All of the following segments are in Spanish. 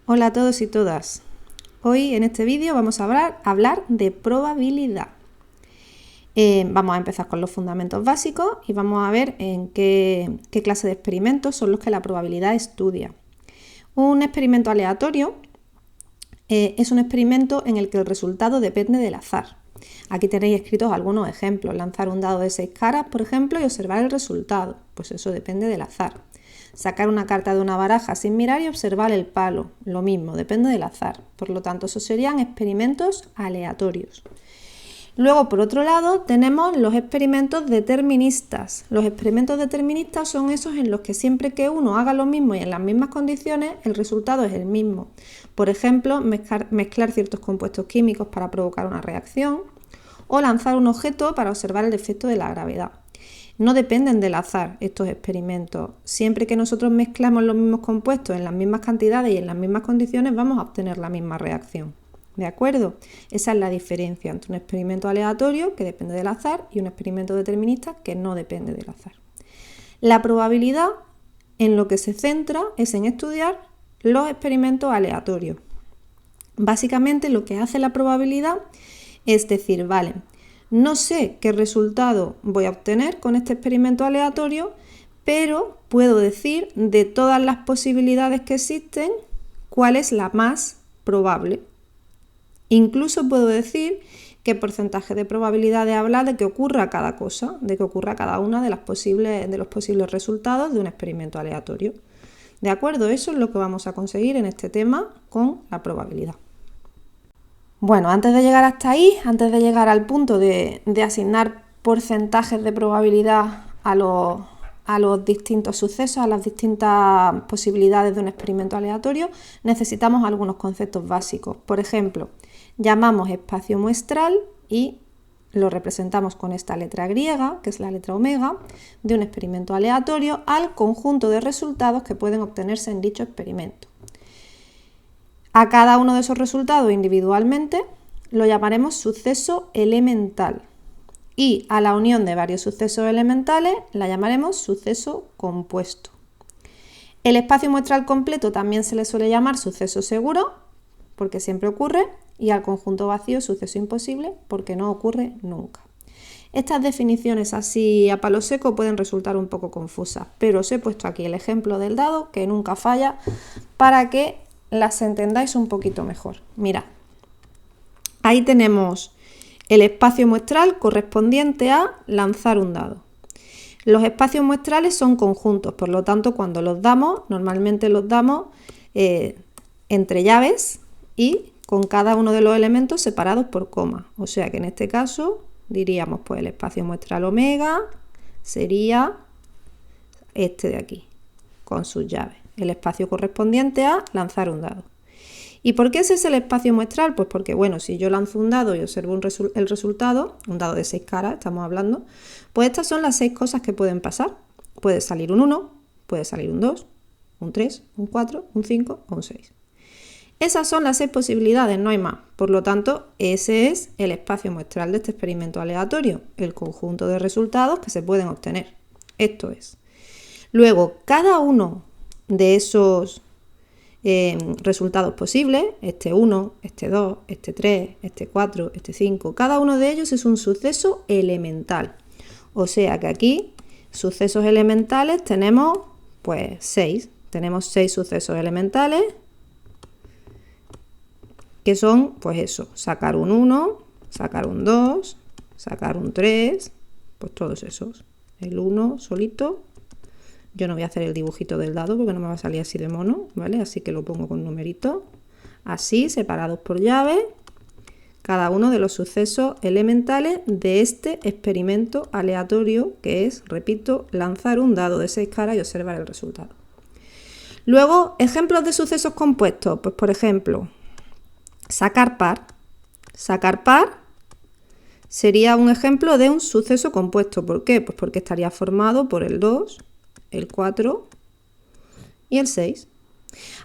Hola a todos y todas. Hoy en este vídeo vamos a hablar de probabilidad. Vamos a empezar con los fundamentos básicos y vamos a ver en qué clase de experimentos son los que la probabilidad estudia. Un experimento aleatorio es un experimento en el que el resultado depende del azar. Aquí tenéis escritos algunos ejemplos. Lanzar un dado de 6 caras, por ejemplo, y observar el resultado. Pues eso depende del azar. Sacar una carta de una baraja sin mirar y observar el palo. Lo mismo, depende del azar. Por lo tanto, esos serían experimentos aleatorios. Luego, por otro lado, tenemos los experimentos deterministas. Los experimentos deterministas son esos en los que siempre que uno haga lo mismo y en las mismas condiciones, el resultado es el mismo. Por ejemplo, mezclar ciertos compuestos químicos para provocar una reacción o lanzar un objeto para observar el efecto de la gravedad. No dependen del azar estos experimentos. Siempre que nosotros mezclamos los mismos compuestos en las mismas cantidades y en las mismas condiciones, vamos a obtener la misma reacción. ¿De acuerdo? Esa es la diferencia entre un experimento aleatorio, que depende del azar, y un experimento determinista, que no depende del azar. La probabilidad en lo que se centra es en estudiar los experimentos aleatorios. Básicamente lo que hace la probabilidad es decir, vale, no sé qué resultado voy a obtener con este experimento aleatorio, pero puedo decir de todas las posibilidades que existen cuál es la más probable. Incluso puedo decir qué porcentaje de probabilidad habla de que ocurra cada cosa, de que ocurra cada una de los posibles resultados de un experimento aleatorio. ¿De acuerdo? Eso es lo que vamos a conseguir en este tema con la probabilidad. Bueno, antes de llegar hasta ahí, antes de llegar al punto de asignar porcentajes de probabilidad a los distintos sucesos, a las distintas posibilidades de un experimento aleatorio, necesitamos algunos conceptos básicos. Por ejemplo, llamamos espacio muestral y lo representamos con esta letra griega, que es la letra omega, de un experimento aleatorio al conjunto de resultados que pueden obtenerse en dicho experimento. A cada uno de esos resultados individualmente lo llamaremos suceso elemental y a la unión de varios sucesos elementales la llamaremos suceso compuesto. El espacio muestral completo también se le suele llamar suceso seguro porque siempre ocurre y al conjunto vacío suceso imposible porque no ocurre nunca. Estas definiciones así a palo seco pueden resultar un poco confusas, pero os he puesto aquí el ejemplo del dado que nunca falla para que las entendáis un poquito mejor. Mirad, ahí tenemos el espacio muestral correspondiente a lanzar un dado. Los espacios muestrales son conjuntos, por lo tanto, cuando los damos, normalmente los damos entre llaves y con cada uno de los elementos separados por coma. O sea que en este caso diríamos, pues el espacio muestral omega sería este de aquí, con sus llaves. El espacio correspondiente a lanzar un dado. ¿Y por qué ese es el espacio muestral? Pues porque, bueno, si yo lanzo un dado y observo el resultado, un dado de 6 caras, estamos hablando, pues estas son las 6 cosas que pueden pasar. Puede salir un 1, puede salir un 2, un 3, un 4, un 5 o un 6. Esas son las 6 posibilidades, no hay más. Por lo tanto, ese es el espacio muestral de este experimento aleatorio, el conjunto de resultados que se pueden obtener. Esto es. Luego, cada uno de esos resultados posibles, este 1, este 2, este 3, este 4, este 5, cada uno de ellos es un suceso elemental. O sea que aquí, sucesos elementales, tenemos pues 6. Tenemos 6 sucesos elementales, que son, pues eso, sacar un 1, sacar un 2, sacar un 3, pues todos esos. El 1 solito. Yo no voy a hacer el dibujito del dado porque no me va a salir así de mono, ¿vale? Así que lo pongo con numeritos, así, separados por llave, cada uno de los sucesos elementales de este experimento aleatorio que es, repito, lanzar un dado de 6 caras y observar el resultado. Luego, ejemplos de sucesos compuestos, pues por ejemplo, sacar par. Sacar par sería un ejemplo de un suceso compuesto. ¿Por qué? Pues porque estaría formado por el 2, el 4 y el 6.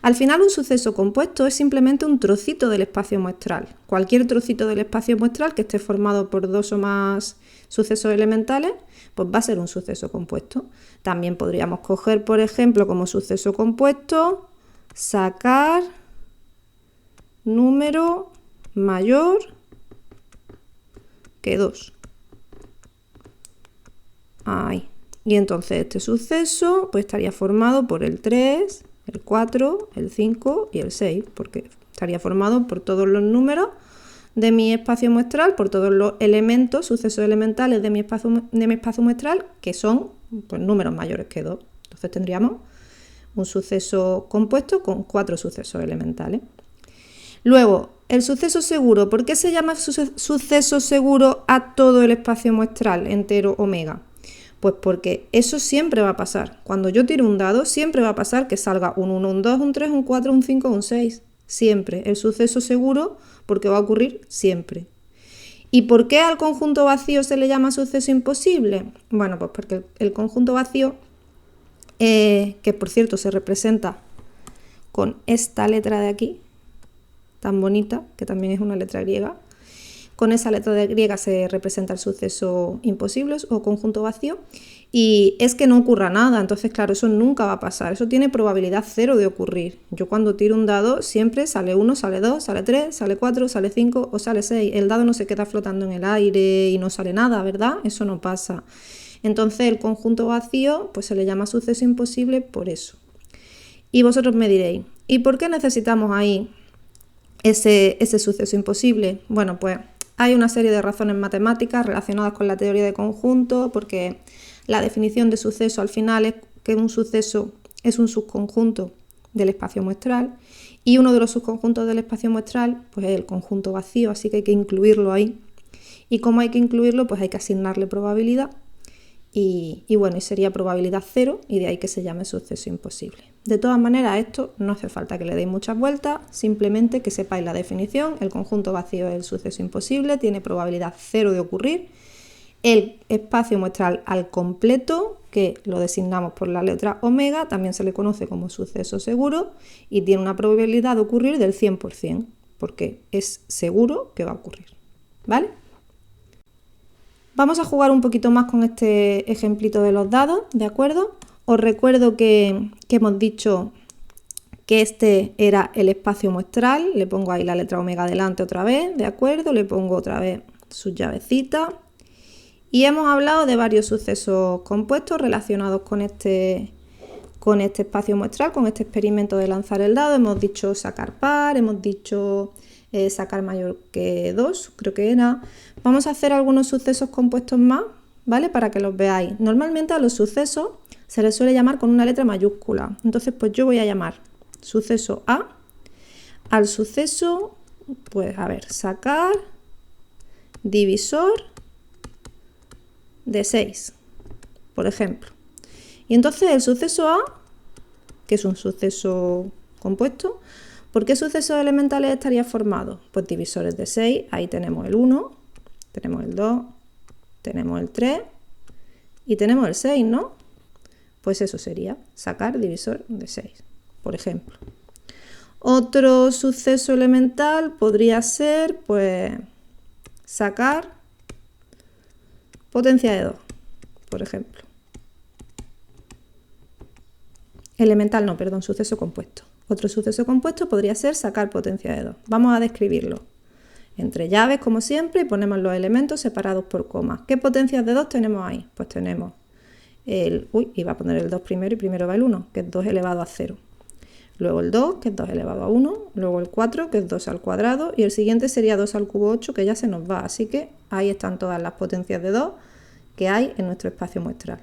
Al final, un suceso compuesto es simplemente un trocito del espacio muestral. Cualquier trocito del espacio muestral que esté formado por 2 o más sucesos elementales, pues va a ser un suceso compuesto. También podríamos coger, por ejemplo, como suceso compuesto, sacar número mayor que 2. Ahí. Y entonces este suceso pues estaría formado por el 3, el 4, el 5 y el 6, porque estaría formado por todos los números de mi espacio muestral, por todos los elementos, sucesos elementales de mi espacio muestral, que son pues, números mayores que 2. Entonces tendríamos un suceso compuesto con 4 sucesos elementales. Luego, el suceso seguro. ¿Por qué se llama suceso seguro a todo el espacio muestral entero omega? Pues porque eso siempre va a pasar. Cuando yo tiro un dado, siempre va a pasar que salga un 1, un 2, un 3, un 4, un 5, un 6. Siempre. El suceso seguro porque va a ocurrir siempre. ¿Y por qué al conjunto vacío se le llama suceso imposible? Bueno, pues porque el conjunto vacío, que por cierto se representa con esta letra de aquí, tan bonita, que también es una letra griega, con esa letra griega se representa el suceso imposible o conjunto vacío, y es que no ocurra nada. Entonces, claro, eso nunca va a pasar, eso tiene probabilidad 0 de ocurrir. Yo cuando tiro un dado siempre sale 1, sale 2, sale 3, sale 4, sale 5 o sale 6. El dado no se queda flotando en el aire y no sale nada, ¿verdad? Eso no pasa. Entonces el conjunto vacío pues se le llama suceso imposible por eso. Y vosotros me diréis, ¿y por qué necesitamos ahí ese suceso imposible? Bueno, pues hay una serie de razones matemáticas relacionadas con la teoría de conjuntos, porque la definición de suceso al final es que un suceso es un subconjunto del espacio muestral, y uno de los subconjuntos del espacio muestral pues es el conjunto vacío, así que hay que incluirlo ahí. Y como hay que incluirlo, pues hay que asignarle probabilidad, y bueno, y sería probabilidad 0, y de ahí que se llame suceso imposible. De todas maneras, esto no hace falta que le deis muchas vueltas, simplemente que sepáis la definición. El conjunto vacío es el suceso imposible, tiene probabilidad 0 de ocurrir. El espacio muestral al completo, que lo designamos por la letra omega, también se le conoce como suceso seguro y tiene una probabilidad de ocurrir del 100%, porque es seguro que va a ocurrir, ¿vale? Vamos a jugar un poquito más con este ejemplito de los dados, ¿de acuerdo? Os recuerdo que hemos dicho que este era el espacio muestral. Le pongo ahí la letra omega delante otra vez, ¿de acuerdo? Le pongo otra vez sus llavecitas. Y hemos hablado de varios sucesos compuestos relacionados con este espacio muestral, con este experimento de lanzar el dado. Hemos dicho sacar par, hemos dicho sacar mayor que 2, creo que era. Vamos a hacer algunos sucesos compuestos más, ¿vale? Para que los veáis. Normalmente a los sucesos se les suele llamar con una letra mayúscula. Entonces, pues yo voy a llamar suceso A al suceso, pues a ver, sacar divisor de 6, por ejemplo. Y entonces el suceso A, que es un suceso compuesto, ¿por qué sucesos elementales estaría formado? Pues divisores de 6, ahí tenemos el 1, tenemos el 2, tenemos el 3 y tenemos el 6, ¿no? Pues eso sería sacar divisor de 6, por ejemplo. Otro suceso elemental podría ser, pues, sacar potencia de 2, por ejemplo. Elemental no, perdón, suceso compuesto. Otro suceso compuesto podría ser sacar potencia de 2. Vamos a describirlo. Entre llaves, como siempre, y ponemos los elementos separados por comas. ¿Qué potencias de 2 tenemos ahí? Pues tenemos el... iba a poner el 2 primero y primero va el 1, que es 2 elevado a 0. Luego el 2, que es 2 elevado a 1. Luego el 4, que es 2 al cuadrado. Y el siguiente sería 2 al cubo 8, que ya se nos va. Así que ahí están todas las potencias de 2 que hay en nuestro espacio muestral.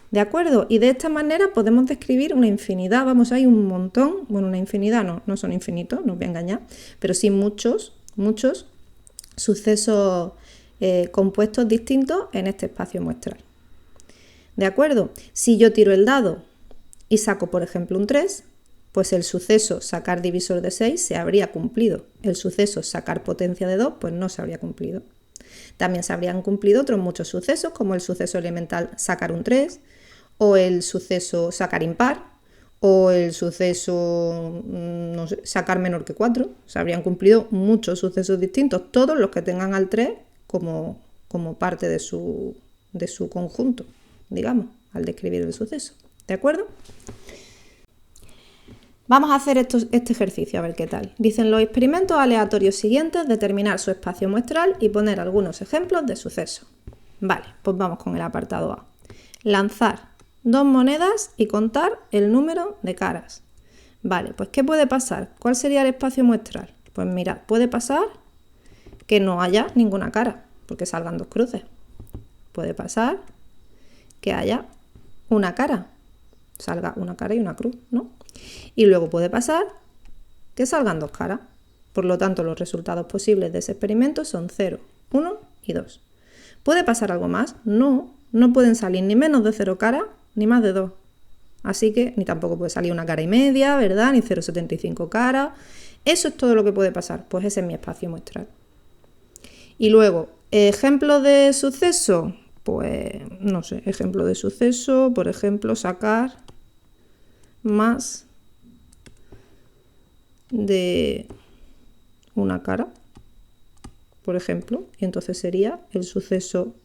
¿De acuerdo? Y de esta manera podemos describir una infinidad. Vamos, hay un montón. Bueno, una infinidad no son infinitos, no os voy a engañar. Pero sí muchos sucesos compuestos distintos en este espacio muestral. ¿De acuerdo? Si yo tiro el dado y saco, por ejemplo, un 3, pues el suceso sacar divisor de 6 se habría cumplido. El suceso sacar potencia de 2, pues no se habría cumplido. También se habrían cumplido otros muchos sucesos, como el suceso elemental sacar un 3, o el suceso sacar impar, o el suceso no sé, sacar menor que 4. Se habrían cumplido muchos sucesos distintos, todos los que tengan al 3 como parte de su conjunto, digamos, al describir el suceso. ¿De acuerdo? Vamos a hacer este ejercicio, a ver qué tal. Dicen los experimentos aleatorios siguientes, determinar su espacio muestral y poner algunos ejemplos de sucesos. Vale, pues vamos con el apartado A. Lanzar 2 monedas y contar el número de caras. Vale, pues ¿qué puede pasar? ¿Cuál sería el espacio muestral? Pues mirad, puede pasar que no haya ninguna cara, porque salgan 2 cruces. Puede pasar que haya una cara, salga una cara y una cruz, ¿no? Y luego puede pasar que salgan 2 caras. Por lo tanto, los resultados posibles de ese experimento son 0, 1 y 2. ¿Puede pasar algo más? No, no pueden salir ni menos de 0 caras ni más de 2. Así que ni tampoco puede salir una cara y media, ¿verdad? Ni 0,75 caras. Eso es todo lo que puede pasar. Pues ese es mi espacio muestral. Y luego, ejemplos de suceso. Pues, no sé, ejemplo de suceso, por ejemplo, sacar más de una cara, por ejemplo, y entonces sería el suceso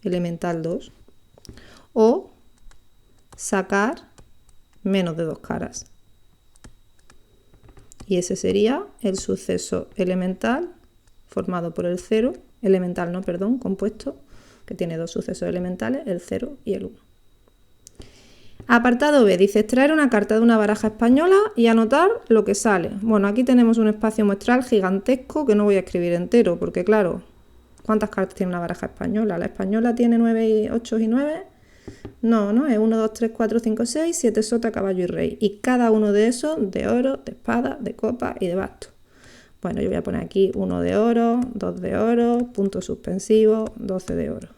elemental 2. O sacar menos de 2 caras. Y ese sería el suceso elemental formado por el 0, elemental no, perdón, compuesto, que tiene 2 sucesos elementales, el 0 y el 1. Apartado B, dice extraer una carta de una baraja española y anotar lo que sale. Bueno, aquí tenemos un espacio muestral gigantesco que no voy a escribir entero, porque claro, ¿cuántas cartas tiene una baraja española? ¿La española tiene 9, 8 y 9? No, es 1, 2, 3, 4, 5, 6, 7 sota, caballo y rey. Y cada uno de esos de oro, de espada, de copa y de basto. Bueno, yo voy a poner aquí 1 de oro, 2 de oro, punto suspensivo, 12 de oro.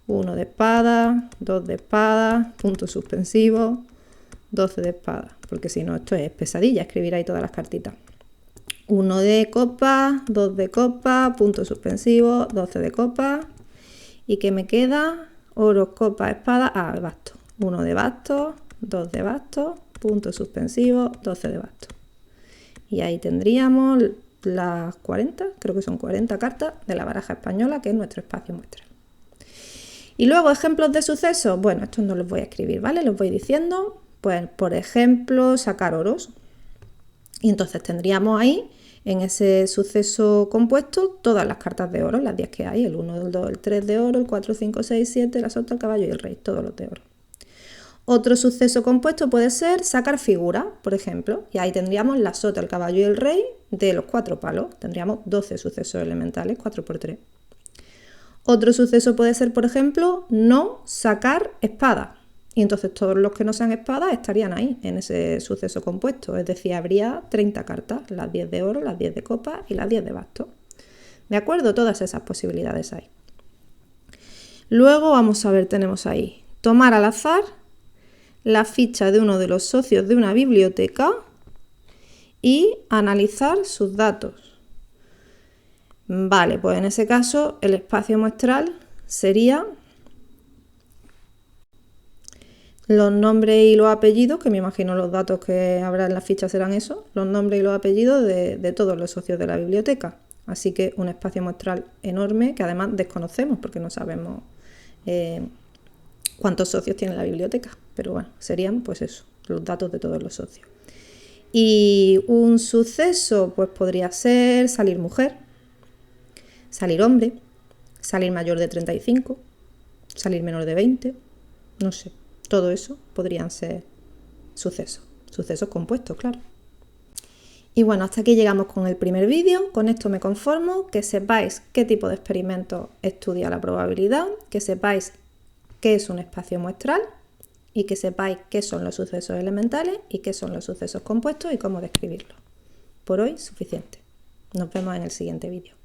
1 de espada, 2 de espada, punto suspensivo, 12 de espada. Porque si no, esto es pesadilla, escribir ahí todas las cartitas. 1 de copa, 2 de copa, punto suspensivo, 12 de copa. ¿Y qué me queda? Oro, copa, espada, basto. 1 de basto, 2 de basto, punto suspensivo, 12 de basto. Y ahí tendríamos las 40, creo que son 40 cartas de la baraja española, que es nuestro espacio muestral. Y luego, ejemplos de sucesos. Bueno, estos no los voy a escribir, ¿vale? Los voy diciendo. Pues, por ejemplo, sacar oros. Y entonces tendríamos ahí, en ese suceso compuesto, todas las cartas de oro, las 10 que hay. El 1, el 2, el 3 de oro, el 4, 5, 6, 7, la sota, el caballo y el rey. Todos los de oro. Otro suceso compuesto puede ser sacar figuras, por ejemplo. Y ahí tendríamos la sota, el caballo y el rey de los 4 palos. Tendríamos 12 sucesos elementales, 4 por 3. Otro suceso puede ser, por ejemplo, no sacar espada. Y entonces todos los que no sean espadas estarían ahí, en ese suceso compuesto. Es decir, habría 30 cartas, las 10 de oro, las 10 de copa y las 10 de basto. ¿De acuerdo? Todas esas posibilidades hay. Luego vamos a ver, tenemos ahí, tomar al azar la ficha de uno de los socios de una biblioteca y analizar sus datos. Vale, pues en ese caso el espacio muestral sería los nombres y los apellidos, que me imagino los datos que habrá en la ficha serán esos, los nombres y los apellidos de todos los socios de la biblioteca. Así que un espacio muestral enorme que además desconocemos porque no sabemos cuántos socios tiene la biblioteca. Pero bueno, serían pues eso, los datos de todos los socios. Y un suceso pues podría ser salir mujer, salir hombre, salir mayor de 35, salir menor de 20, no sé. Todo eso podrían ser sucesos compuestos, claro. Y bueno, hasta aquí llegamos con el primer vídeo. Con esto me conformo, que sepáis qué tipo de experimentos estudia la probabilidad, que sepáis qué es un espacio muestral y que sepáis qué son los sucesos elementales y qué son los sucesos compuestos y cómo describirlos. Por hoy, suficiente. Nos vemos en el siguiente vídeo.